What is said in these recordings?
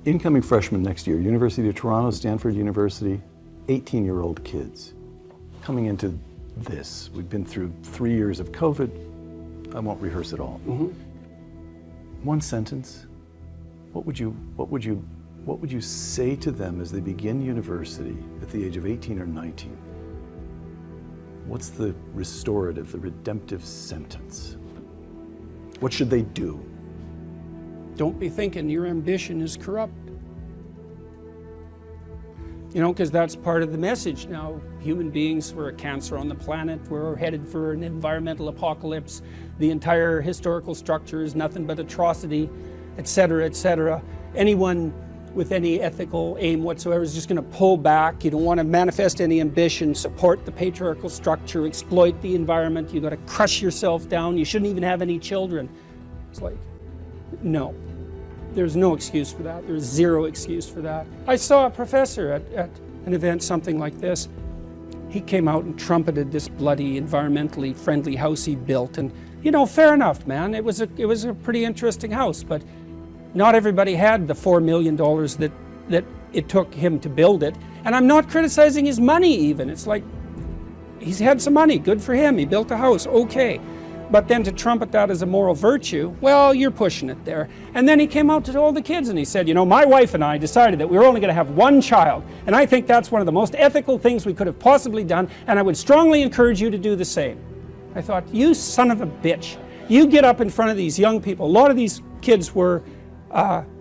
Incoming freshmen next year, University of Toronto, Stanford University, 18-year-old kids coming into this. We've been through 3 years of COVID. I won't rehearse it all. Mm-hmm. One sentence. What would you say to them as they begin university at the age of 18 or 19? What's the restorative, the redemptive sentence? What should they do? Don't be thinking your ambition is corrupt. You know, because that's part of the message now. Human beings, we're a cancer on the planet. We're headed for an environmental apocalypse. The entire historical structure is nothing but atrocity, etc., etc. Anyone with any ethical aim whatsoever is just going to pull back. You don't want to manifest any ambition, support the patriarchal structure, exploit the environment. You've got to crush yourself down. You shouldn't even have any children. It's like, no. There's no excuse for that. There's zero excuse for that. I saw a professor at an event, something like this. He came out and trumpeted this bloody, environmentally friendly house he built. And, you know, fair enough, man. It was a pretty interesting house, but not everybody had the $4 million that it took him to build it. And I'm not criticizing his money even. It's like, he's had some money, good for him. He built a house, okay. But then to trumpet that as a moral virtue, well, you're pushing it there. And then he came out to all the kids and he said, you know, my wife and I decided that we were only going to have one child. And I think that's one of the most ethical things we could have possibly done. And I would strongly encourage you to do the same. I thought, you son of a bitch. You get up in front of these young people. A lot of these kids were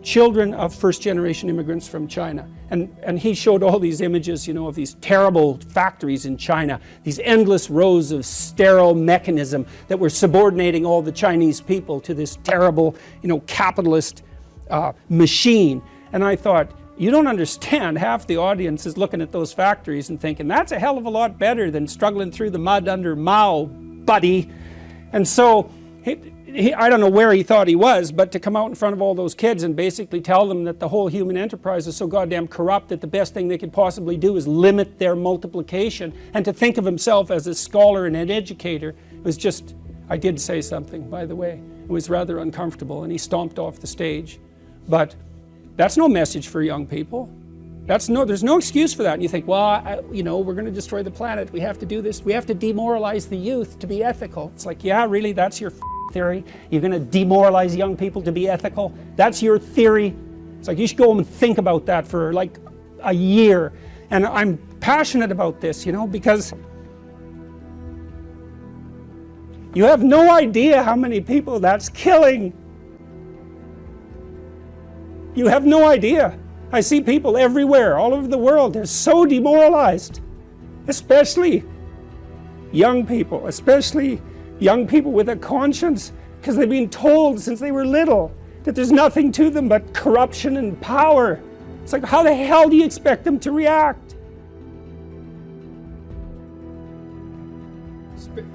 children of first-generation immigrants from China. And he showed all these images, you know, of these terrible factories in China, these endless rows of sterile mechanism that were subordinating all the Chinese people to this terrible, you know, capitalist machine. And I thought, you don't understand. Half the audience is looking at those factories and thinking, that's a hell of a lot better than struggling through the mud under Mao, buddy. And so I don't know where he thought he was, but to come out in front of all those kids and basically tell them that the whole human enterprise is so goddamn corrupt that the best thing they could possibly do is limit their multiplication, and to think of himself as a scholar and an educator, it was just, I did say something, by the way. It was rather uncomfortable, and he stomped off the stage. But that's no message for young people. There's no excuse for that. And you think, well, you know, we're going to destroy the planet. We have to do this. We have to demoralize the youth to be ethical. It's like, yeah, really, that's your theory? You're going to demoralize young people to be ethical? That's your theory? It's like, you should go home and think about that for like a year. And I'm passionate about this, you know, because you have no idea how many people that's killing. You have no idea. I see people everywhere, all over the world. They're so demoralized, especially young people, especially young people with a conscience, because they've been told since they were little that there's nothing to them but corruption and power. It's like, how the hell do you expect them to react?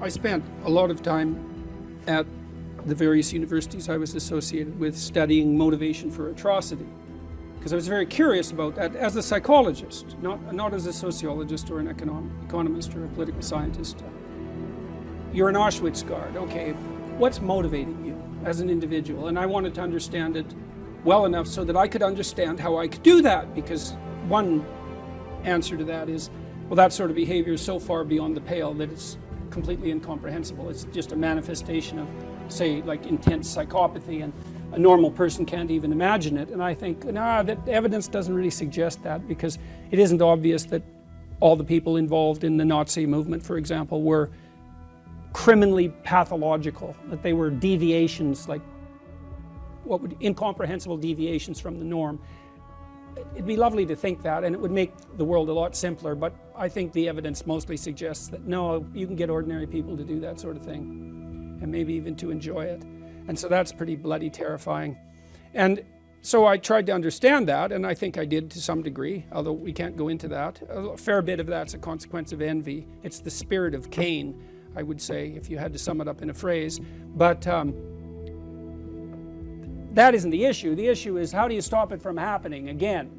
I spent a lot of time at the various universities I was associated with studying motivation for atrocity, because I was very curious about that as a psychologist, not as a sociologist or an economist or a political scientist. You're an Auschwitz guard, okay, what's motivating you as an individual? And I wanted to understand it well enough so that I could understand how I could do that, because one answer to that is, well, that sort of behavior is so far beyond the pale that it's completely incomprehensible. It's just a manifestation of, say, like intense psychopathy, and a normal person can't even imagine it. And I think, nah, that evidence doesn't really suggest that, because it isn't obvious that all the people involved in the Nazi movement, for example, were criminally pathological, that they were deviations, like incomprehensible deviations from the norm. It'd be lovely to think that, and it would make the world a lot simpler, but I think the evidence mostly suggests that no, you can get ordinary people to do that sort of thing, and maybe even to enjoy it. And so that's pretty bloody terrifying. And so I tried to understand that, and I think I did to some degree, although we can't go into that. A fair bit of that's a consequence of envy. It's the spirit of Cain, I would say, if you had to sum it up in a phrase. But that isn't the issue. The issue is, how do you stop it from happening again?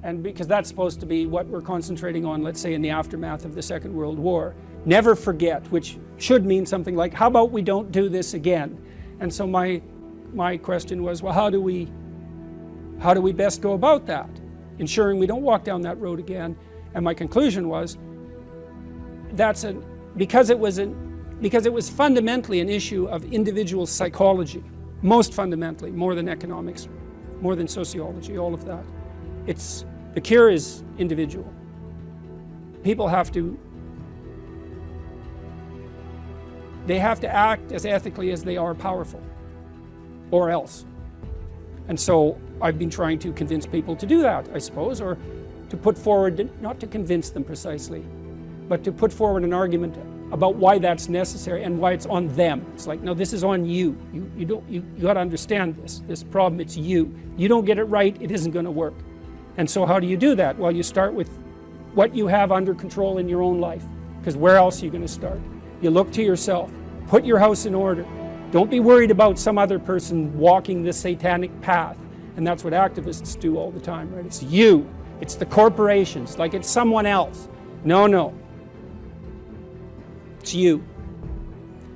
And because that's supposed to be what we're concentrating on, let's say, in the aftermath of the Second World War. Never forget, which should mean something like, how about we don't do this again? And so my question was, well, how do we how do we best go about that, ensuring we don't walk down that road again? And my conclusion was, because it was fundamentally an issue of individual psychology, most fundamentally, more than economics, more than sociology, all of that. The cure is individual. People have to act as ethically as they are powerful, or else. And so I've been trying to convince people to do that, I suppose, or to put forward, not to convince them precisely, but to put forward an argument about why that's necessary and why it's on them. It's like, no, this is on you. You got to understand this problem. It's you. You don't get it right, it isn't going to work. And so how do you do that? Well, you start with what you have under control in your own life, because where else are you going to start? You look to yourself. Put your house in order. Don't be worried about some other person walking this satanic path. And that's what activists do all the time, right? It's you. It's the corporations, like it's someone else. No. It's you.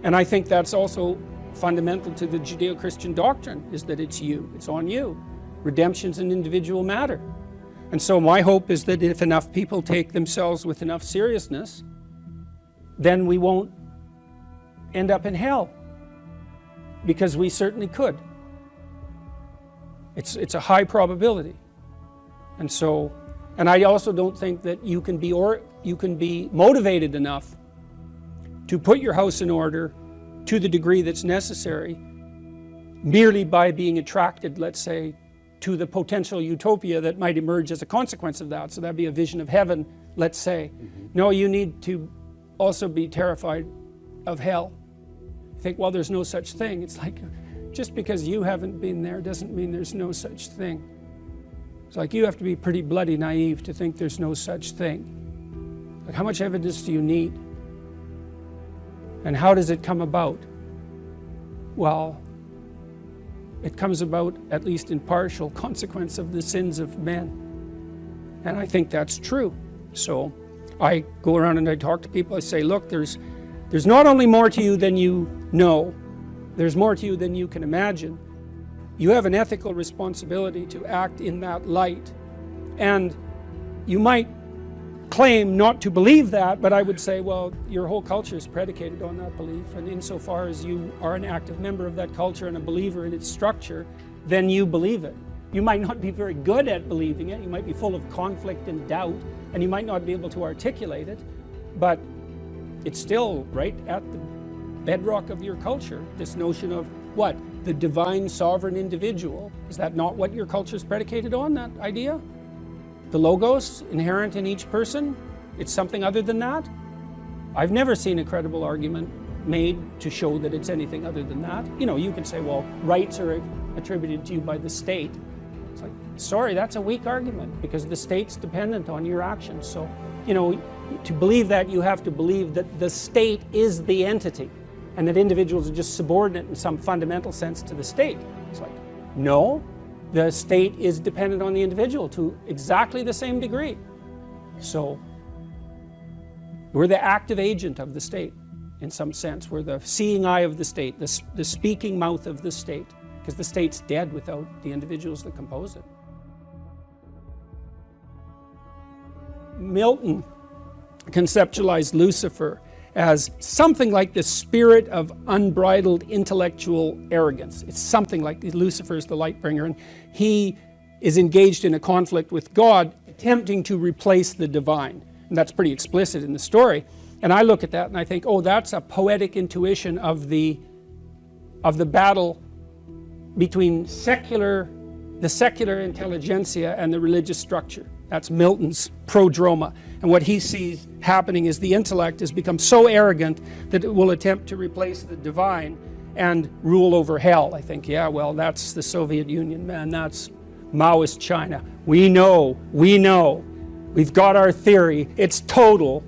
And I think that's also fundamental to the Judeo-Christian doctrine, is that it's you. It's on you. Redemption's an individual matter. And so my hope is that if enough people take themselves with enough seriousness, then we won't end up in hell. Because we certainly could. It's a high probability. And I also don't think that you can be motivated enough to put your house in order to the degree that's necessary merely by being attracted, let's say, to the potential utopia that might emerge as a consequence of that. So that'd be a vision of heaven, let's say. No, you need to also be terrified of hell. Think, well, there's no such thing. It's like, just because you haven't been there doesn't mean there's no such thing. It's like you have to be pretty bloody naive to think there's no such thing. Like, how much evidence do you need? And how does it come about? Well, it comes about, at least in partial consequence, of the sins of men. And I think that's true. So I go around and I talk to people. I say, look, there's not only more to you than you know, there's more to you than you can imagine. You have an ethical responsibility to act in that light. And you might claim not to believe that, but I would say, well, your whole culture is predicated on that belief. And insofar as you are an active member of that culture and a believer in its structure, then you believe it. You might not be very good at believing it. You might be full of conflict and doubt, and you might not be able to articulate it, but it's still right at the bedrock of your culture, this notion of what? The divine sovereign individual. Is that not what your culture is predicated on, that idea? The logos inherent in each person? It's something other than that? I've never seen a credible argument made to show that it's anything other than that. You know, you can say, well, rights are attributed to you by the state. It's like, sorry, that's a weak argument, because the state's dependent on your actions. So, you know, to believe that, you have to believe that the state is the entity, and that individuals are just subordinate in some fundamental sense to the state. It's like, no, the state is dependent on the individual to exactly the same degree. So we're the active agent of the state in some sense. We're the seeing eye of the state, the speaking mouth of the state, because the state's dead without the individuals that compose it. Milton conceptualized Lucifer as something like the spirit of unbridled intellectual arrogance. It's something like Lucifer is the light bringer, and he is engaged in a conflict with God, attempting to replace the divine. And that's pretty explicit in the story. And I look at that and I think, oh, that's a poetic intuition of the battle between the secular intelligentsia and the religious structure. That's Milton's prodroma. And what he sees happening is the intellect has become so arrogant that it will attempt to replace the divine and rule over hell. I think, yeah, well, that's the Soviet Union, man. That's Maoist China. We know. We've got our theory. It's total.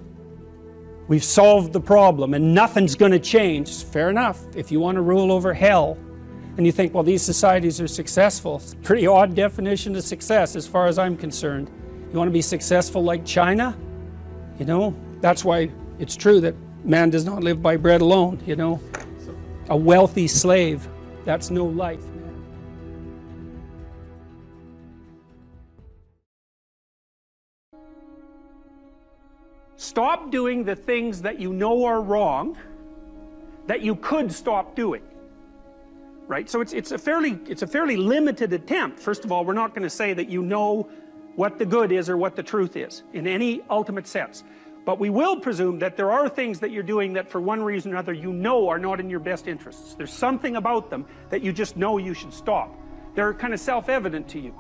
We've solved the problem and nothing's going to change. Fair enough. If you want to rule over hell and you think, well, these societies are successful. It's a pretty odd definition of success as far as I'm concerned. You want to be successful like China? You know, that's why it's true that man does not live by bread alone, you know. A wealthy slave, that's no life. Stop doing the things that you know are wrong that you could stop doing. Right? So it's a fairly limited attempt. First of all, we're not going to say that you know what the good is or what the truth is in any ultimate sense. But we will presume that there are things that you're doing that for one reason or another you know are not in your best interests. There's something about them that you just know you should stop. They're kind of self-evident to you.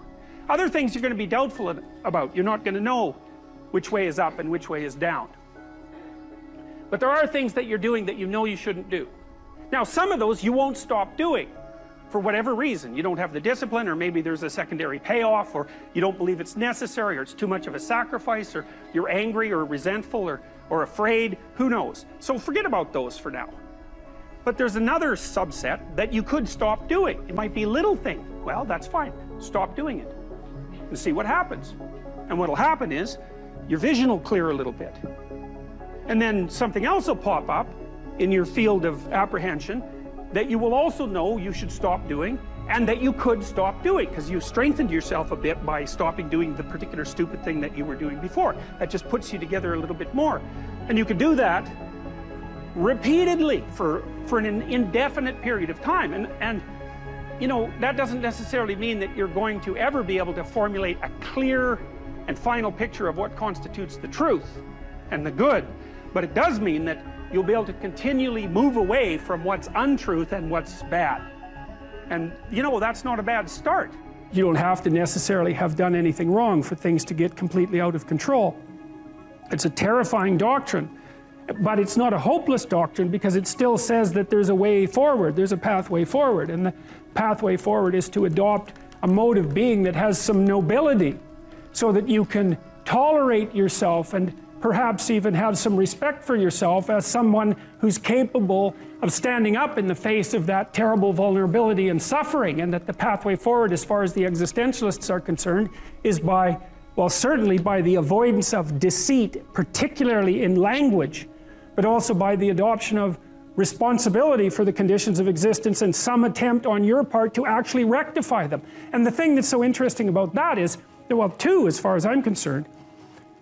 Other things you're going to be doubtful about. You're not going to know which way is up and which way is down. But there are things that you're doing that you know you shouldn't do. Now, some of those you won't stop doing for whatever reason. You don't have the discipline, or maybe there's a secondary payoff, or you don't believe it's necessary, or it's too much of a sacrifice, or you're angry or resentful or afraid. Who knows? So forget about those for now. But there's another subset that you could stop doing. It might be a little thing. Well, that's fine. Stop doing it and see what happens. And what'll happen is your vision will clear a little bit. And then something else will pop up in your field of apprehension that you will also know you should stop doing, and that you could stop doing, because you strengthened yourself a bit by stopping doing the particular stupid thing that you were doing before. That just puts you together a little bit more. And you could do that repeatedly for an indefinite period of time. And you know, that doesn't necessarily mean that you're going to ever be able to formulate a clear and final picture of what constitutes the truth and the good. But it does mean that you'll be able to continually move away from what's untruth and what's bad. And you know, that's not a bad start. You don't have to necessarily have done anything wrong for things to get completely out of control. It's a terrifying doctrine, but it's not a hopeless doctrine, because it still says that there's a way forward, there's a pathway forward, and the pathway forward is to adopt a mode of being that has some nobility, so that you can tolerate yourself and perhaps even have some respect for yourself as someone who's capable of standing up in the face of that terrible vulnerability and suffering, and that the pathway forward, as far as the existentialists are concerned, is by, well, certainly by the avoidance of deceit, particularly in language, but also by the adoption of responsibility for the conditions of existence and some attempt on your part to actually rectify them. And the thing that's so interesting about that is, well, two, as far as I'm concerned,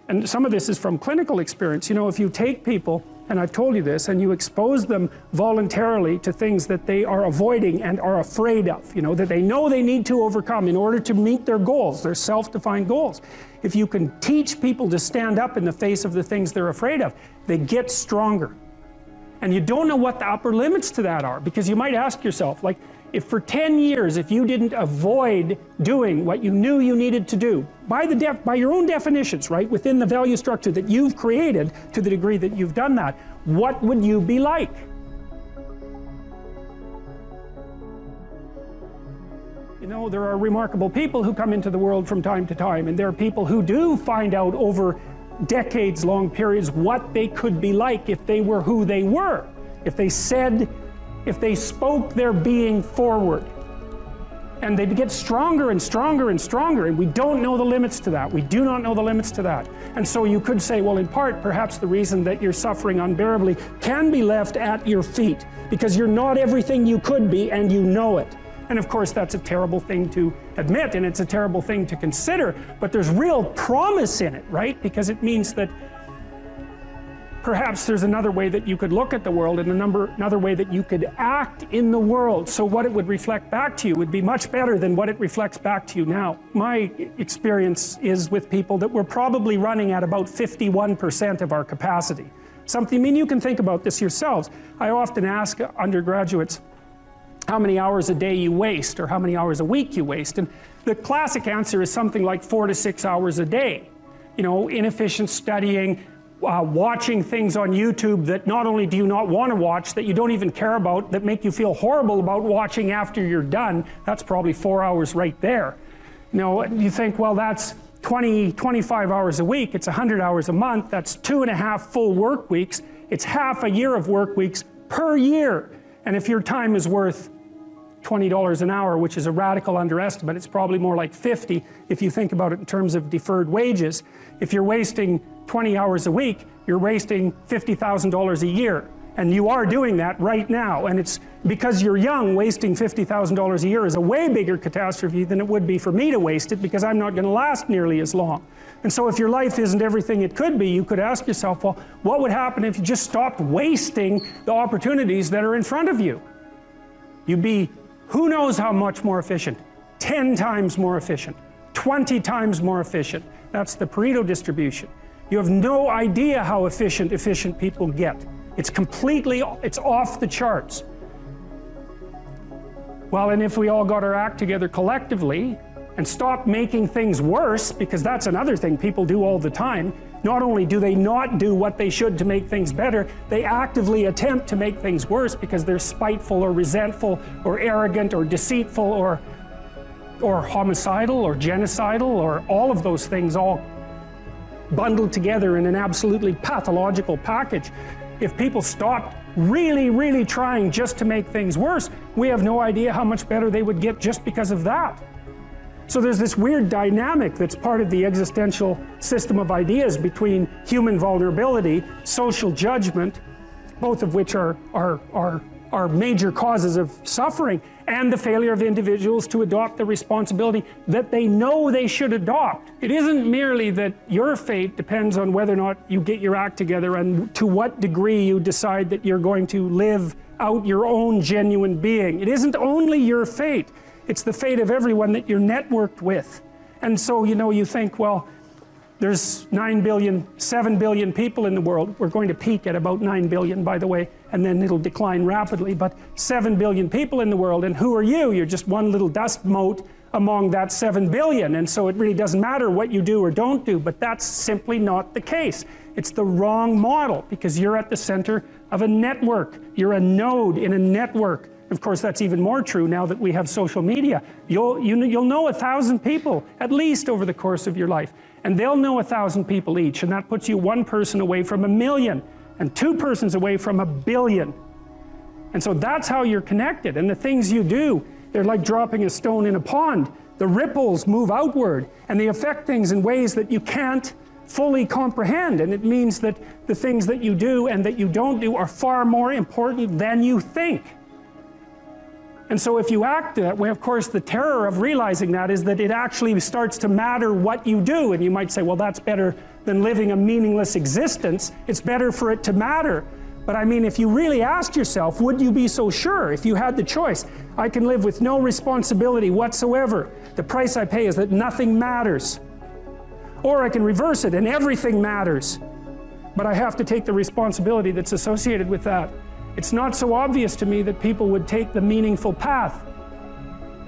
and some of this is from clinical experience. You know, if you take people, and I've told you this, and you expose them voluntarily to things that they are avoiding and are afraid of, you know, that they know they need to overcome in order to meet their goals, their self-defined goals. If you can teach people to stand up in the face of the things they're afraid of, they get stronger. And you don't know what the upper limits to that are, because you might ask yourself, like, if for 10 years, if you didn't avoid doing what you knew you needed to do, by your own definitions, right, within the value structure that you've created, to the degree that you've done that, what would you be like? You know, there are remarkable people who come into the world from time to time, and there are people who do find out over decades-long periods what they could be like if they were who they were, if they spoke their being forward. And they get stronger and stronger and stronger, and we don't know the limits to that. We do not know the limits to that. And so you could say, well, in part, perhaps the reason that you're suffering unbearably can be left at your feet, because you're not everything you could be, and you know it. And of course, that's a terrible thing to admit, and it's a terrible thing to consider, but there's real promise in it, right? Because it means that perhaps there's another way that you could look at the world, and another way that you could act in the world, so what it would reflect back to you would be much better than what it reflects back to you now. My experience is with people that we're probably running at about 51% of our capacity. Something, I mean, you can think about this yourselves. I often ask undergraduates how many hours a day you waste, or how many hours a week you waste, and the classic answer is something like 4 to 6 hours a day. You know, inefficient studying, watching things on YouTube that not only do you not want to watch, that you don't even care about, that make you feel horrible about watching after you're done. That's probably 4 hours right there. You know, you think, well, that's 25 hours a week, it's 100 hours a month, that's 2.5 full work weeks, it's half a year of work weeks per year. And if your time is worth $20 an hour, which is a radical underestimate, it's probably more like 50 if you think about it in terms of deferred wages. If you're wasting 20 hours a week, you're wasting $50,000 a year. And you are doing that right now, and it's because you're young. Wasting $50,000 a year is a way bigger catastrophe than it would be for me to waste it, because I'm not going to last nearly as long. And so if your life isn't everything it could be, you could ask yourself, well, what would happen if you just stopped wasting the opportunities that are in front of you? You'd be who knows how much more efficient. 10 times more efficient, 20 times more efficient. That's the Pareto distribution. You have no idea how efficient people get. It's off the charts. Well, and if we all got our act together collectively and stopped making things worse, because that's another thing people do all the time, not only do they not do what they should to make things better, they actively attempt to make things worse because they're spiteful or resentful or arrogant or deceitful or homicidal or genocidal, or all of those things all bundled together in an absolutely pathological package. If people stopped really trying just to make things worse, we have no idea how much better they would get just because of that. So there's this weird dynamic that's part of the existential system of ideas between human vulnerability, social judgment, both of which are major causes of suffering, and the failure of individuals to adopt the responsibility that they know they should adopt. It isn't merely that your fate depends on whether or not you get your act together and to what degree you decide that you're going to live out your own genuine being. It isn't only your fate, it's the fate of everyone that you're networked with. And so, you know, you think, well, there's 9 billion, 7 billion people in the world. We're going to peak at about 9 billion, by the way, and then it'll decline rapidly, but 7 billion people in the world, and who are you? You're just one little dust mote among that 7 billion, and so it really doesn't matter what you do or don't do, but that's simply not the case. It's the wrong model, because you're at the center of a network. You're a node in a network. Of course, that's even more true now that we have social media. You'll know 1,000 people, at least, over the course of your life. And they'll know 1,000 people each, and that puts you one person away from 1,000,000, and two persons away from 1,000,000,000. And so that's how you're connected, and the things you do, they're like dropping a stone in a pond. The ripples move outward, and they affect things in ways that you can't fully comprehend, and it means that the things that you do and that you don't do are far more important than you think. And so if you act that way, of course, the terror of realizing that is that it actually starts to matter what you do. And you might say, well, that's better than living a meaningless existence. It's better for it to matter. But I mean, if you really asked yourself, would you be so sure if you had the choice? I can live with no responsibility whatsoever. The price I pay is that nothing matters. Or I can reverse it and everything matters. But I have to take the responsibility that's associated with that. It's not so obvious to me that people would take the meaningful path.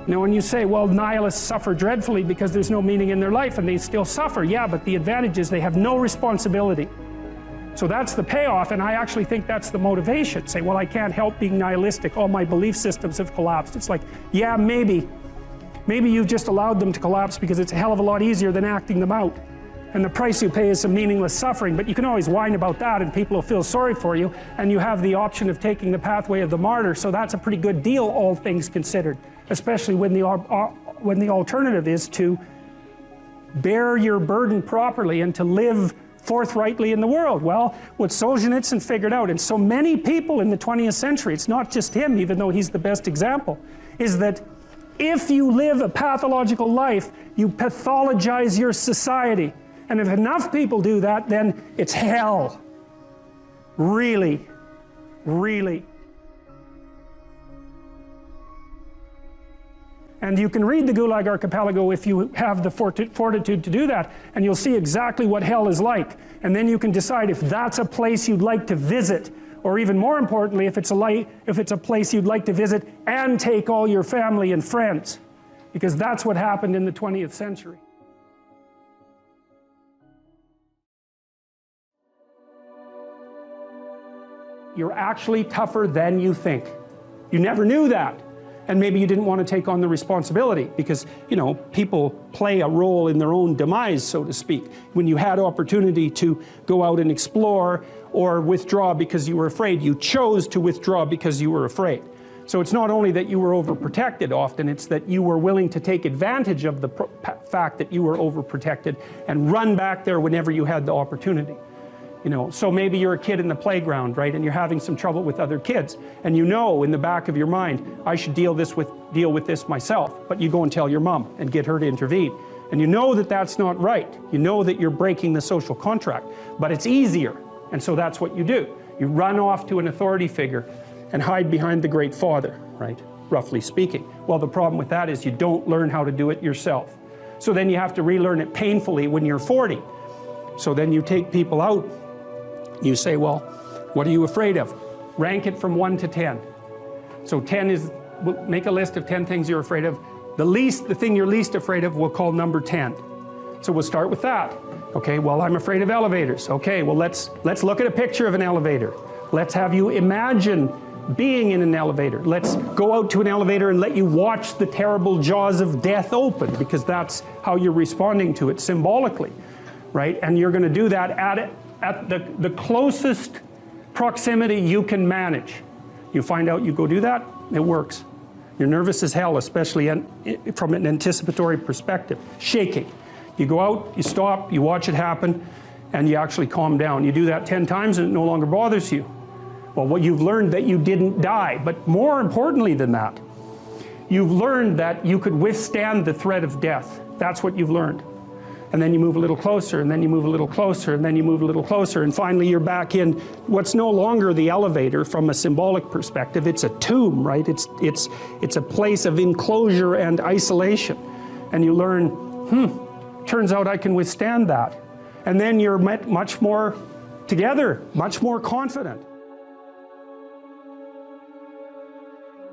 You know, when you say, well, nihilists suffer dreadfully because there's no meaning in their life, and they still suffer. Yeah, but the advantage is they have no responsibility. So that's the payoff, and I actually think that's the motivation. Say, well, I can't help being nihilistic. All my belief systems have collapsed. It's like, yeah, maybe. Maybe you've just allowed them to collapse because it's a hell of a lot easier than acting them out. And the price you pay is some meaningless suffering, but you can always whine about that and people will feel sorry for you, and you have the option of taking the pathway of the martyr, so that's a pretty good deal, all things considered, especially when the alternative is to bear your burden properly and to live forthrightly in the world. Well, what Solzhenitsyn figured out, and so many people in the 20th century, it's not just him, even though he's the best example, is that if you live a pathological life, you pathologize your society. And if enough people do that, then it's hell. Really, really. And you can read the Gulag Archipelago if you have the fortitude to do that, and you'll see exactly what hell is like. And then you can decide if that's a place you'd like to visit, or even more importantly, if it's a place you'd like to visit and take all your family and friends. Because that's what happened in the 20th century. You're actually tougher than you think. You never knew that. And maybe you didn't want to take on the responsibility because, you know, people play a role in their own demise, so to speak. When you had opportunity to go out and explore or withdraw because you were afraid, you chose to withdraw because you were afraid. So it's not only that you were overprotected often, it's that you were willing to take advantage of the fact that you were overprotected and run back there whenever you had the opportunity. You know, so maybe you're a kid in the playground, right, and you're having some trouble with other kids, and you know in the back of your mind, I should deal with this myself, but you go and tell your mom and get her to intervene. And you know that that's not right. You know that you're breaking the social contract, but it's easier, and so that's what you do. You run off to an authority figure and hide behind the Great Father, right, roughly speaking. Well, the problem with that is you don't learn how to do it yourself. So then you have to relearn it painfully when you're 40. So then you take people out. You say, well, what are you afraid of? Rank it from 1 to 10. So 10 is, make a list of 10 things you're afraid of. The thing you're least afraid of, we'll call number 10. So we'll start with that. Okay, well, I'm afraid of elevators. Okay, well, let's look at a picture of an elevator. Let's have you imagine being in an elevator. Let's go out to an elevator and let you watch the terrible jaws of death open, because that's how you're responding to it symbolically, right? And you're going to do that at the closest proximity you can manage. You find out, you go do that, it works. You're nervous as hell, especially from an anticipatory perspective. Shaking. You go out, you stop, you watch it happen, and you actually calm down. You do that 10 times and it no longer bothers you. Well, what you've learned that you didn't die, but more importantly than that, you've learned that you could withstand the threat of death. That's what you've learned. And then you move a little closer, and then you move a little closer, and then you move a little closer, and finally you're back in what's no longer the elevator from a symbolic perspective. It's a tomb, right? It's a place of enclosure and isolation. And you learn, turns out I can withstand that. And then you're much more together, much more confident.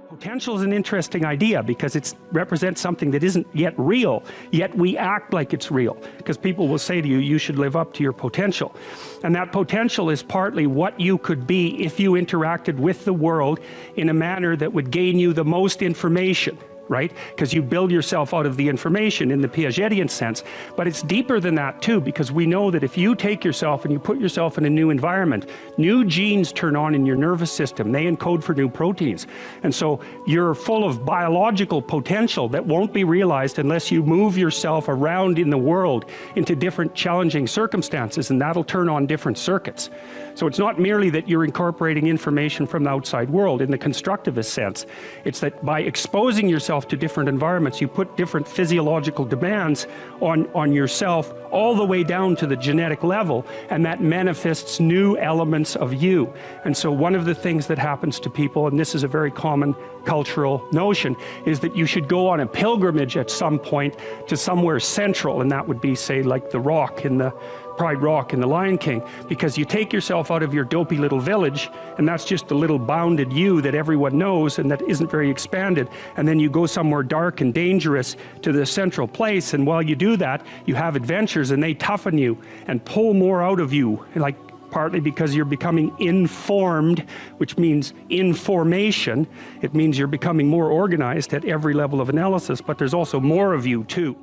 Potential is an interesting idea because it represents something that isn't yet real, yet we act like it's real. Because people will say to you, you should live up to your potential. And that potential is partly what you could be if you interacted with the world in a manner that would gain you the most information. Right? Because you build yourself out of the information in the Piagetian sense. But it's deeper than that too, because we know that if you take yourself and you put yourself in a new environment, new genes turn on in your nervous system. They encode for new proteins. And so you're full of biological potential that won't be realized unless you move yourself around in the world into different challenging circumstances, and that'll turn on different circuits. So it's not merely that you're incorporating information from the outside world in the constructivist sense. It's that by exposing yourself to different environments, you put different physiological demands on yourself all the way down to the genetic level, and that manifests new elements of you. And so one of the things that happens to people, and this is a very common cultural notion, is that you should go on a pilgrimage at some point to somewhere central, and that would be, say, like the Rock in the Pride Rock in The Lion King, because you take yourself out of your dopey little village, and that's just the little bounded you that everyone knows and that isn't very expanded, and then you go somewhere dark and dangerous to the central place, and while you do that, you have adventures, and they toughen you and pull more out of you, like partly because you're becoming informed, which means information. It means you're becoming more organized at every level of analysis, but there's also more of you too.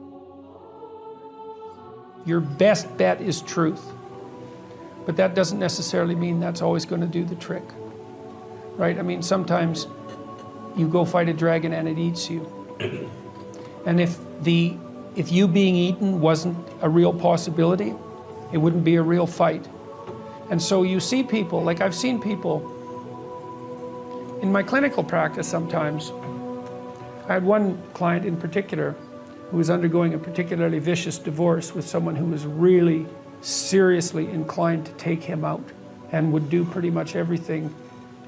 Your best bet is truth, but that doesn't necessarily mean that's always going to do the trick, right? I mean, sometimes you go fight a dragon and it eats you, and if you being eaten wasn't a real possibility, it wouldn't be a real fight. And so you see people, like I've seen people in my clinical practice sometimes. I had one client in particular who was undergoing a particularly vicious divorce with someone who was really seriously inclined to take him out and would do pretty much everything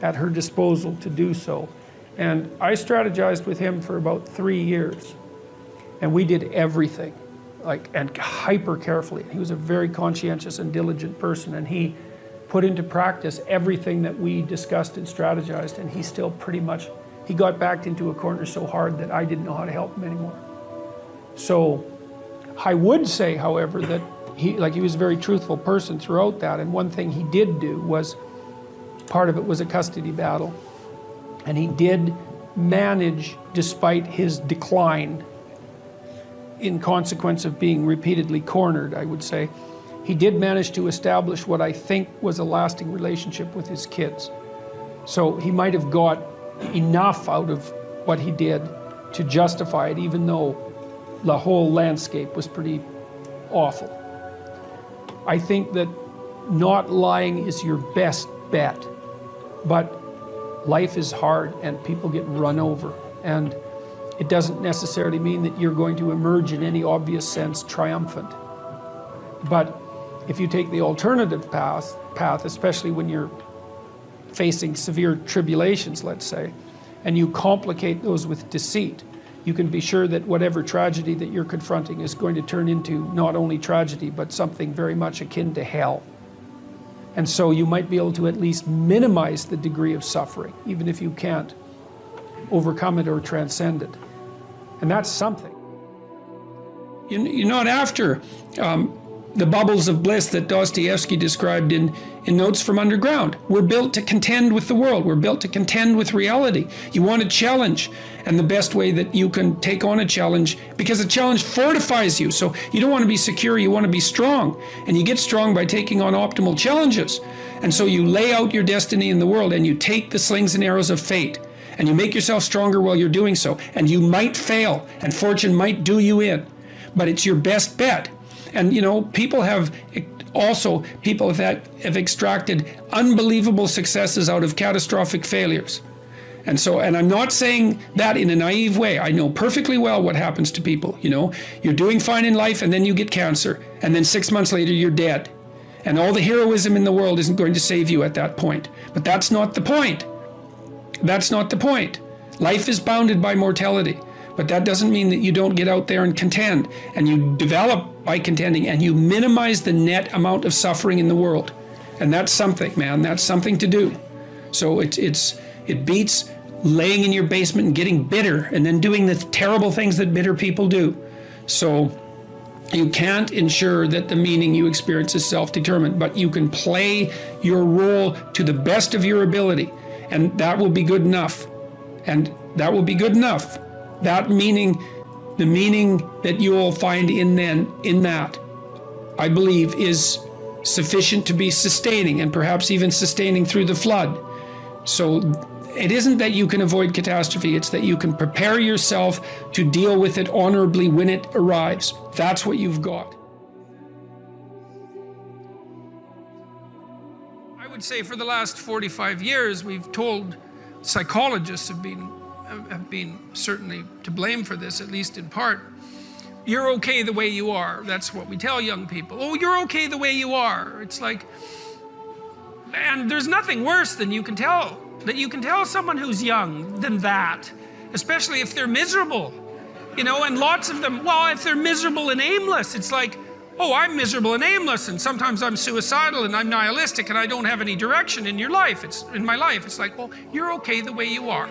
at her disposal to do so. And I strategized with him for about 3 years, and we did everything, and hyper carefully. He was a very conscientious and diligent person, and he put into practice everything that we discussed and strategized, and he still he got backed into a corner so hard that I didn't know how to help him anymore. So I would say, however, that he was a very truthful person throughout that, and one thing he did do was, part of it was a custody battle, and he did manage, despite his decline in consequence of being repeatedly cornered, I would say, he did manage to establish what I think was a lasting relationship with his kids. So he might have got enough out of what he did to justify it, even though the whole landscape was pretty awful. I think that not lying is your best bet. But life is hard and people get run over. And it doesn't necessarily mean that you're going to emerge in any obvious sense triumphant. But if you take the alternative path, especially when you're facing severe tribulations, let's say, and you complicate those with deceit, you can be sure that whatever tragedy that you're confronting is going to turn into not only tragedy, but something very much akin to hell. And so you might be able to at least minimize the degree of suffering, even if you can't overcome it or transcend it. And that's something. You're not after the bubbles of bliss that Dostoevsky described in Notes from Underground. We're built to contend with the world. We're built to contend with reality. You want a challenge, and the best way that you can take on a challenge, because a challenge fortifies you. So you don't want to be secure, you want to be strong. And you get strong by taking on optimal challenges. And so you lay out your destiny in the world, and you take the slings and arrows of fate, and you make yourself stronger while you're doing so. And you might fail, and fortune might do you in, but it's your best bet. And you know, people have extracted unbelievable successes out of catastrophic failures. And I'm not saying that in a naive way. I know perfectly well what happens to people. You know, you're doing fine in life and then you get cancer, and then 6 months later you're dead. And all the heroism in the world isn't going to save you at that point. But that's not the point. That's not the point. Life is bounded by mortality. But that doesn't mean that you don't get out there and contend, and you develop by contending, and you minimize the net amount of suffering in the world. And that's something, man. That's something to do. So it beats laying in your basement and getting bitter and then doing the terrible things that bitter people do. So you can't ensure that the meaning you experience is self-determined, but you can play your role to the best of your ability, and that will be good enough. And that will be good enough. That meaning, the meaning that you will find in that, I believe, is sufficient to be sustaining, and perhaps even sustaining through the flood. So it isn't that you can avoid catastrophe, it's that you can prepare yourself to deal with it honorably when it arrives. That's what you've got. I would say for the last 45 years, we've told, psychologists have been certainly to blame for this, at least in part. You're okay the way you are. That's what we tell young people. Oh, you're okay the way you are. It's like, and there's nothing worse than you can tell someone who's young than that, especially if they're miserable, you know, and lots of them, well, if they're miserable and aimless, it's like, oh, I'm miserable and aimless, and sometimes I'm suicidal and I'm nihilistic and I don't have any direction in your life. In my life. It's like, well, you're okay the way you are.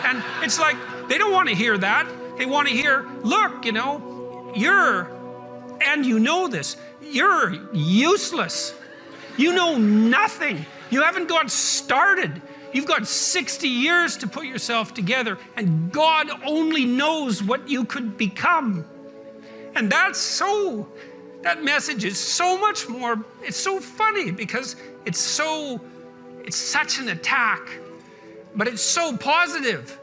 And it's like, they don't want to hear that. They want to hear, look, you know, and you know this, you're useless. You know nothing. You haven't got started. You've got 60 years to put yourself together, and God only knows what you could become. And that message is so much more, it's so funny because it's such an attack, but it's so positive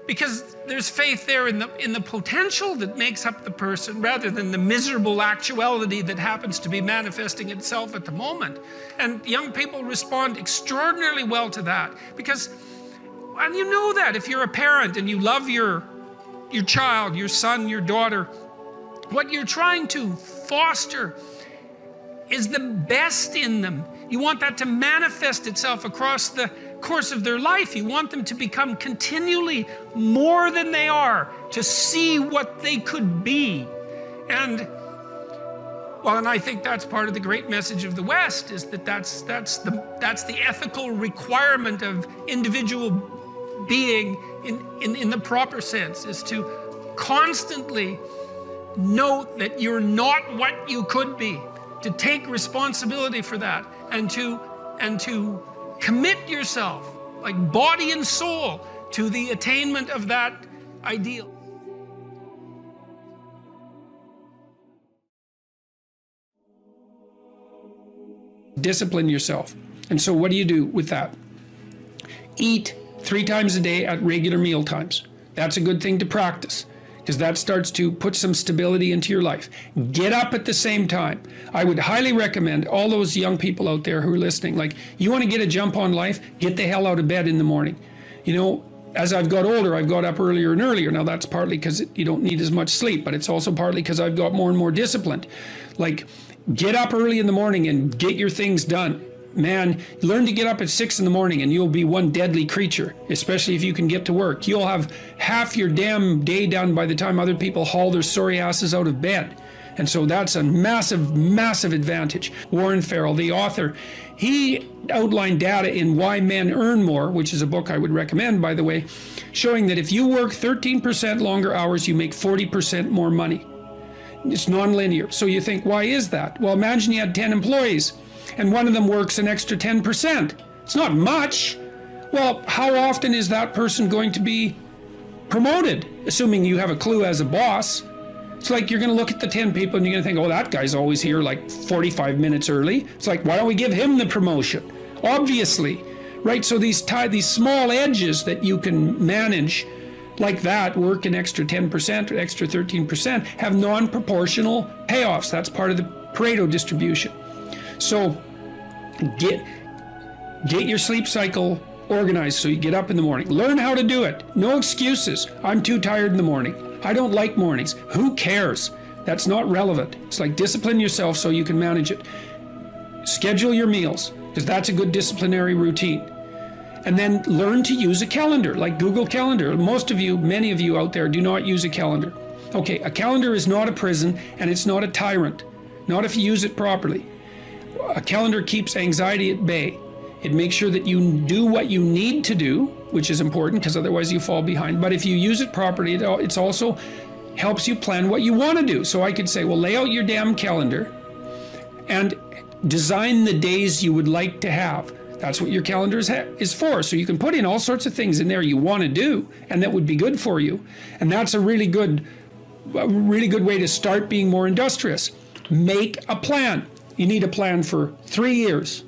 because there's faith there in the potential that makes up the person rather than the miserable actuality that happens to be manifesting itself at the moment. And young people respond extraordinarily well to that because, and you know that if you're a parent and you love your child, your son, your daughter, what you're trying to foster is the best in them. You want that to manifest itself across the course of their life. You want them to become continually more than they are, to see what they could be. And I think that's part of the great message of the West, is that's the ethical requirement of individual being in the proper sense, is to constantly note that you're not what you could be, to take responsibility for that, and to commit yourself, like body and soul, to the attainment of that ideal. Discipline yourself. And so what do you do with that? Eat 3 times a day at regular meal times. That's a good thing to practice. because that starts to put some stability into your life. Get up at the same time. I would highly recommend all those young people out there who are listening, like, you want to get a jump on life, get the hell out of bed in the morning. You know, as I've got older, I've got up earlier and earlier. Now that's partly because you don't need as much sleep, but it's also partly because I've got more and more disciplined. Like, get up early in the morning and get your things done. Man, learn to get up at 6 in the morning and you'll be one deadly creature, especially if you can get to work. You'll have half your damn day done by the time other people haul their sorry asses out of bed. And so that's a massive, massive advantage. Warren Farrell, the author, he outlined data in Why Men Earn More, which is a book I would recommend, by the way, showing that if you work 13% longer hours, you make 40% more money. It's nonlinear. So you think, why is that? Well, imagine you had 10 employees and one of them works an extra 10%. It's not much. Well, how often is that person going to be promoted, assuming you have a clue as a boss? It's like you're going to look at the 10 people and you're going to think, oh, that guy's always here like 45 minutes early. It's like, why don't we give him the promotion? Obviously, right? So these small edges that you can manage like that, work an extra 10% or extra 13%, have non-proportional payoffs. That's part of the Pareto distribution. So get your sleep cycle organized so you get up in the morning. Learn how to do it. No excuses. I'm too tired in the morning. I don't like mornings. Who cares? That's not relevant. It's like, discipline yourself so you can manage it. Schedule your meals, because that's a good disciplinary routine. And then learn to use a calendar, like Google Calendar. Most of you, many of you out there, do not use a calendar. Okay, a calendar is not a prison, and it's not a tyrant. Not if you use it properly. A calendar keeps anxiety at bay. It makes sure that you do what you need to do, which is important because otherwise you fall behind. But if you use it properly, it also helps you plan what you want to do. So I could say, well, lay out your damn calendar and design the days you would like to have. That's what your calendar is for. So you can put in all sorts of things in there you want to do and that would be good for you. And that's a really good way to start being more industrious. Make a plan. You need a plan for 3 years.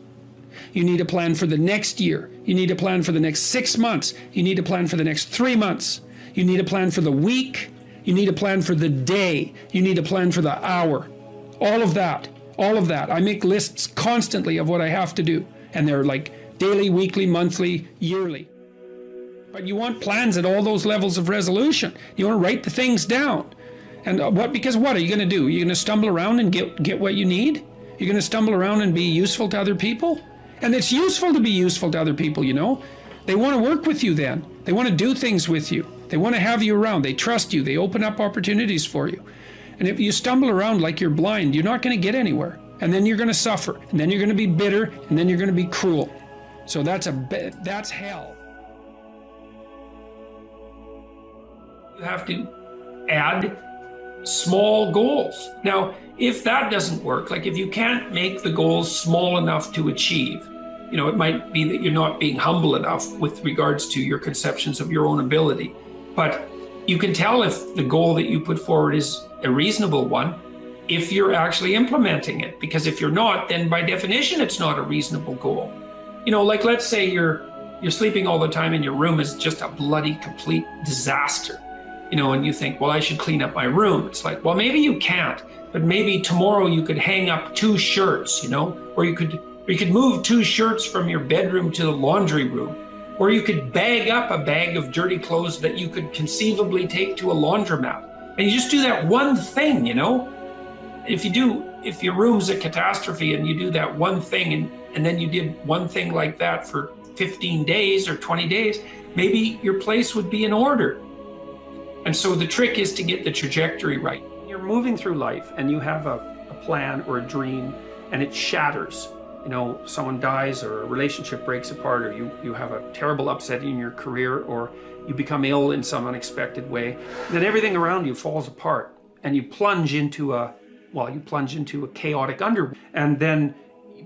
You need a plan for the next year. You need a plan for the next 6 months. You need a plan for the next 3 months. You need a plan for the week. You need a plan for the day. You need a plan for the hour. All of that. I make lists constantly of what I have to do. And they're like daily, weekly, monthly, yearly. But you want plans at all those levels of resolution. You want to write the things down. And because what are you going to do? You're going to stumble around and get what you need? You're going to stumble around and be useful to other people? And it's useful to be useful to other people, you know. They want to work with you then. They want to do things with you. They want to have you around. They trust you. They open up opportunities for you. And if you stumble around like you're blind, you're not going to get anywhere. And then you're going to suffer. And then you're going to be bitter. And then you're going to be cruel. So that's hell. You have to add small goals. Now, if that doesn't work, like if you can't make the goals small enough to achieve, you know, it might be that you're not being humble enough with regards to your conceptions of your own ability. But you can tell if the goal that you put forward is a reasonable one if you're actually implementing it. Because if you're not, then by definition, it's not a reasonable goal. You know, like let's say you're sleeping all the time and your room is just a bloody complete disaster. You know, and you think, well, I should clean up my room. It's like, well, maybe you can't, but maybe tomorrow you could hang up 2 shirts, you know, or you could move 2 shirts from your bedroom to the laundry room, or you could bag up a bag of dirty clothes that you could conceivably take to a laundromat. And you just do that one thing, you know. If your room's a catastrophe and you do that one thing and then you did one thing like that for 15 days or 20 days, maybe your place would be in order. And so the trick is to get the trajectory right. You're moving through life and you have a plan or a dream and it shatters. You know, someone dies or a relationship breaks apart or you have a terrible upset in your career or you become ill in some unexpected way. Then everything around you falls apart and you plunge into a chaotic underworld. And then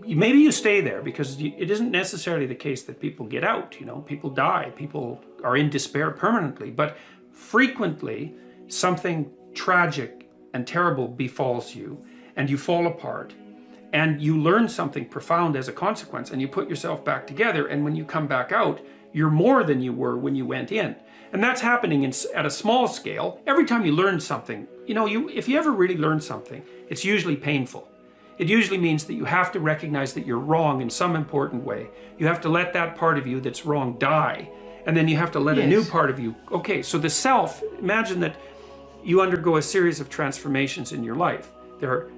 maybe you stay there because it isn't necessarily the case that people get out. You know, people die, people are in despair permanently, but frequently, something tragic and terrible befalls you, and you fall apart, and you learn something profound as a consequence, and you put yourself back together, and when you come back out, you're more than you were when you went in. And that's happening at a small scale. Every time you learn something, if you ever really learn something, it's usually painful. It usually means that you have to recognize that you're wrong in some important way. You have to let that part of you that's wrong die. And then you have to let a new part of you. Okay, so the self, imagine that you undergo a series of transformations in your life. There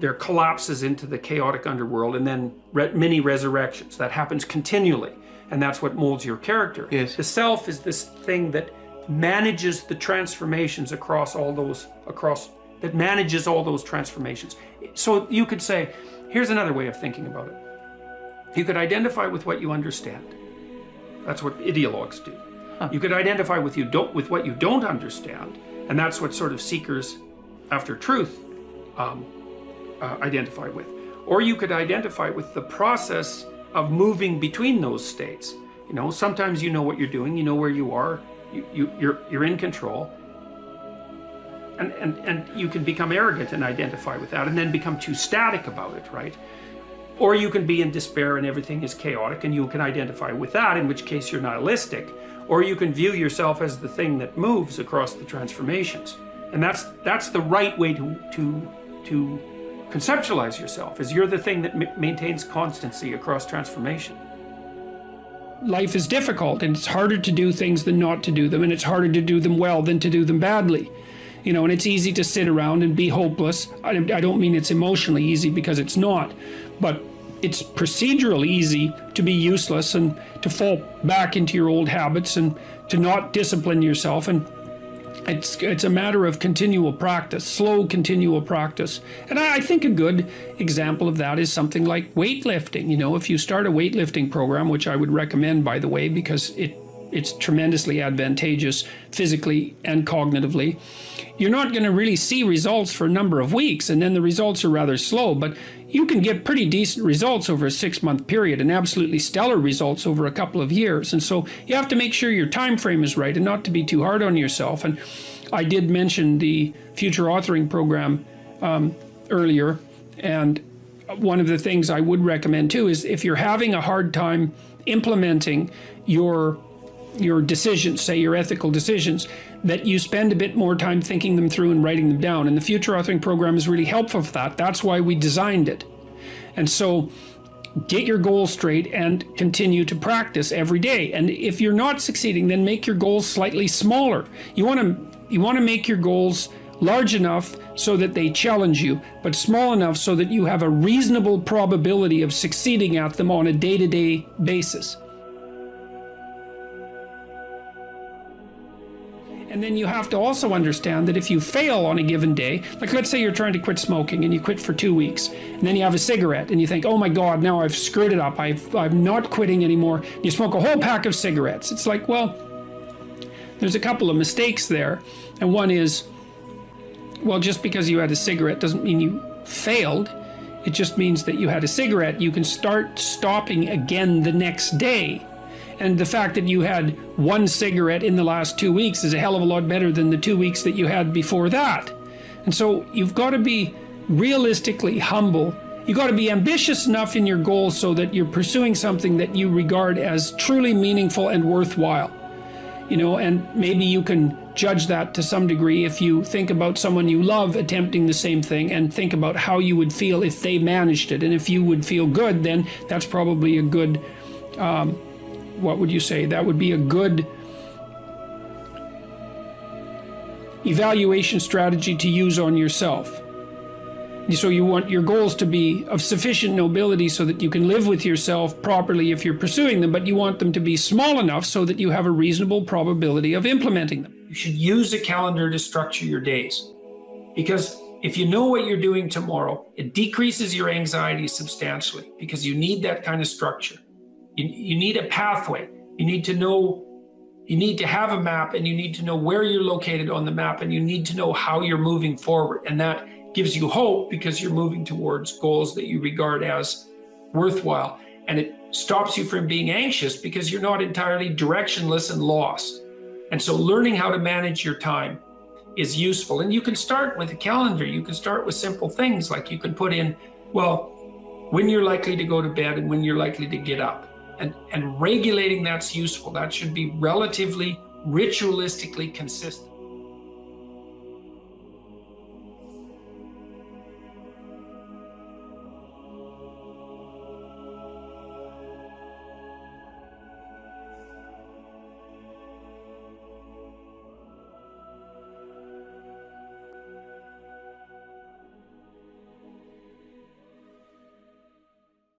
are collapses into the chaotic underworld and then mini resurrections. That happens continually. And that's what molds your character. Yes. The self is this thing that manages the transformations that manages all those transformations. So you could say, here's another way of thinking about it. You could identify with what you understand. That's what ideologues do. You could identify with what you don't understand, and that's what sort of seekers after truth identify with. Or you could identify with the process of moving between those states. Sometimes you know what you're doing, you know where you are, you're in control. And you can become arrogant and identify with that and then become too static about it, right? Or you can be in despair and everything is chaotic and you can identify with that, in which case you're nihilistic. Or you can view yourself as the thing that moves across the transformations. And that's the right way to conceptualize yourself, is you're the thing that maintains constancy across transformation. Life is difficult, and it's harder to do things than not to do them, and it's harder to do them well than to do them badly. And it's easy to sit around and be hopeless. I don't mean it's emotionally easy, because it's not, but it's procedurally easy to be useless and to fall back into your old habits and to not discipline yourself. And it's a matter of continual practice, slow continual practice. And I think a good example of that is something like weightlifting. If you start a weightlifting program, which I would recommend, by the way, because it's tremendously advantageous physically and cognitively, you're not going to really see results for a number of weeks, and then the results are rather slow, but you can get pretty decent results over a 6-month period and absolutely stellar results over a couple of years. And so you have to make sure your time frame is right and not to be too hard on yourself. And I did mention the future authoring program earlier, and one of the things I would recommend too is, if you're having a hard time implementing your decisions, say your ethical decisions, that you spend a bit more time thinking them through and writing them down. And the future authoring program is really helpful for that. That's why we designed it. And so get your goals straight and continue to practice every day. And if you're not succeeding, then make your goals slightly smaller. You want to make your goals large enough so that they challenge you, but small enough so that you have a reasonable probability of succeeding at them on a day-to-day basis. And then you have to also understand that if you fail on a given day, like let's say you're trying to quit smoking and you quit for 2 weeks, and then you have a cigarette and you think, oh my God, now I've screwed it up. I'm not quitting anymore. You smoke a whole pack of cigarettes. It's like, well, there's a couple of mistakes there. And one is, well, just because you had a cigarette doesn't mean you failed. It just means that you had a cigarette. You can start stopping again the next day. And the fact that you had one cigarette in the last 2 weeks is a hell of a lot better than the 2 weeks that you had before that. And so you've got to be realistically humble. You've got to be ambitious enough in your goals so that you're pursuing something that you regard as truly meaningful and worthwhile. And maybe you can judge that to some degree if you think about someone you love attempting the same thing and think about how you would feel if they managed it. And if you would feel good, then that's probably a good what would you say? That would be a good evaluation strategy to use on yourself. So you want your goals to be of sufficient nobility so that you can live with yourself properly if you're pursuing them, but you want them to be small enough so that you have a reasonable probability of implementing them. You should use a calendar to structure your days, because if you know what you're doing tomorrow, it decreases your anxiety substantially, because you need that kind of structure. You need a pathway. You need to have a map, and you need to know where you're located on the map, and you need to know how you're moving forward. And that gives you hope, because you're moving towards goals that you regard as worthwhile. And it stops you from being anxious, because you're not entirely directionless and lost. And so learning how to manage your time is useful. And you can start with a calendar. You can start with simple things, like you can put in, well, when you're likely to go to bed and when you're likely to get up. And regulating that's useful. That should be relatively ritualistically consistent.